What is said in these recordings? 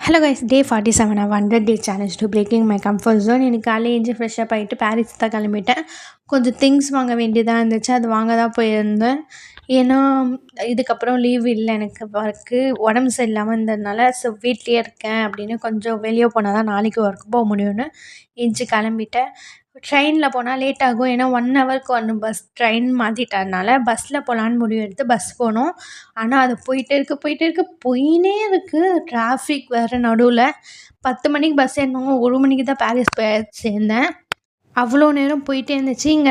Hello guys, day 47 100 day challenge to breaking my comfort zone. எனக்கு காலையில் எழுந்து fresh up ஆகிட்டு பாரிஸ் தான் கிளம்பிட்டேன். கொஞ்சம் திங்ஸ் வாங்க வேண்டியதாக இருந்துச்சு, அது வாங்க தான் போயிருந்தேன். ஏன்னா இதுக்கப்புறம் லீவ் இல்லை, எனக்கு ஒர்க்கு உடம்பு சரியில்லாமல் இருந்ததுனால ஸோ வீட்லேயே இருக்கேன் அப்படின்னு கொஞ்சம் வெளியே போனால் தான் நாளைக்கு ஒர்க் போக முடியும்னு எழுந்து கிளம்பிட்டேன். ட்ரெயினில் போனால் லேட் ஆகும், ஏன்னா 1 ஹவருக்கு ஒன்று பஸ் ட்ரெயின் மாற்றிட்டதுனால பஸ்ஸில் போகலான்னு முடிவு எடுத்து பஸ் போனோம். ஆனால் அது போயின்னே இருக்குது. டிராஃபிக் வேறு நடுவில். 10 மணிக்கு பஸ் ஏறினோங்க, 1 மணிக்கு தான் பாரிஸ் போய் சேர்ந்தேன். அவ்வளோ நேரம் போயிட்டே இருந்துச்சு. இங்கே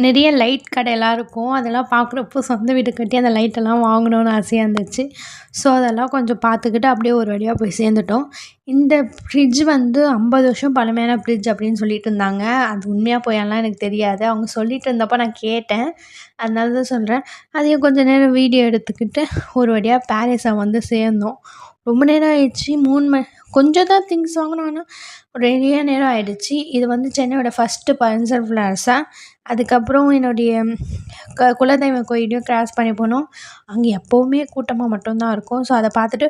நிறைய லைட் கடையெல்லாம் இருக்கும். அதெல்லாம் பார்க்குறப்போ சொந்த வீடு கட்டி அந்த லைட்டெல்லாம் வாங்கணுன்னு ஆசையாக இருந்துச்சு. ஸோ அதெல்லாம் கொஞ்சம் பார்த்துக்கிட்டு அப்படியே ஒரு வழியாக போய் சேர்ந்துட்டோம். இந்த ஃப்ரிட்ஜ் வந்து 50 வருஷம் பழமையான ஃப்ரிட்ஜ் அப்படின்னு சொல்லிட்டு இருந்தாங்க. அது உண்மையாக பொய்யான்லாம் எனக்கு தெரியாது. அவங்க சொல்லிட்டு இருந்தப்போ நான் கேட்டேன், அதனால தான் சொல்கிறேன். அதையும் கொஞ்சம் நேரம் வீடியோ எடுத்துக்கிட்டு ஒரு வழியாக பாரிஸை வந்து சேர்ந்தோம். ரொம்ப நேரம் ஆயிடுச்சு. 3 கொஞ்சம் தான் திங்ஸ் வாங்கினோம், ஆனால் நிறைய நேரம் ஆகிடுச்சு. இது வந்து சென்னையோட ஃபஸ்ட்டு பல்சர் பிளாஸா. அதுக்கப்புறம் என்னுடைய குலதெய்வ கோயிலையும் கிராஸ் பண்ணி போனோம். அங்கே எப்போவுமே கூட்டமாக மட்டும்தான் இருக்கும். ஸோ அதை பார்த்துட்டு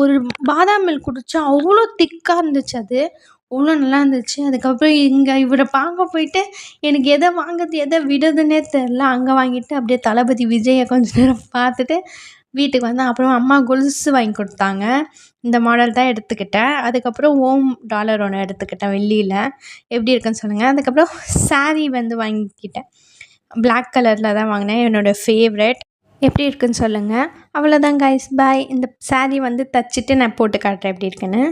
ஒரு பாதாம் மில்க் குடித்தா அவ்வளோ திக்காக இருந்துச்சு, அது அவ்வளோ நல்லா இருந்துச்சு. அதுக்கப்புறம் இங்கே இவரை பார்க்க போயிட்டு எனக்கு எதை வாங்குறது எதை விடுறதுன்னே தெரில. அங்கே வாங்கிட்டு அப்படியே தளபதி விஜயை கொஞ்ச நேரம் பார்த்துட்டு வீட்டுக்கு வந்தேன். அப்புறம் அம்மா கொலுசு வாங்கி கொடுத்தாங்க. இந்த மாடல் தான் எடுத்துக்கிட்டேன். அதுக்கப்புறம் ஓம் டாலர் ஒன்று எடுத்துக்கிட்டேன் வெள்ளியில். எப்படி இருக்குன்னு சொல்லுங்கள். அதுக்கப்புறம் சாரீ வந்து வாங்கிக்கிட்டேன். பிளாக் கலரில் தான் வாங்கினேன், என்னோடய ஃபேவரெட். எப்படி இருக்குன்னு சொல்லுங்கள். அவ்வளோதான் கைஸ், பாய். இந்த சாரீ வந்து தச்சுட்டு நான் போட்டு காட்டுறேன் எப்படி இருக்குன்னு.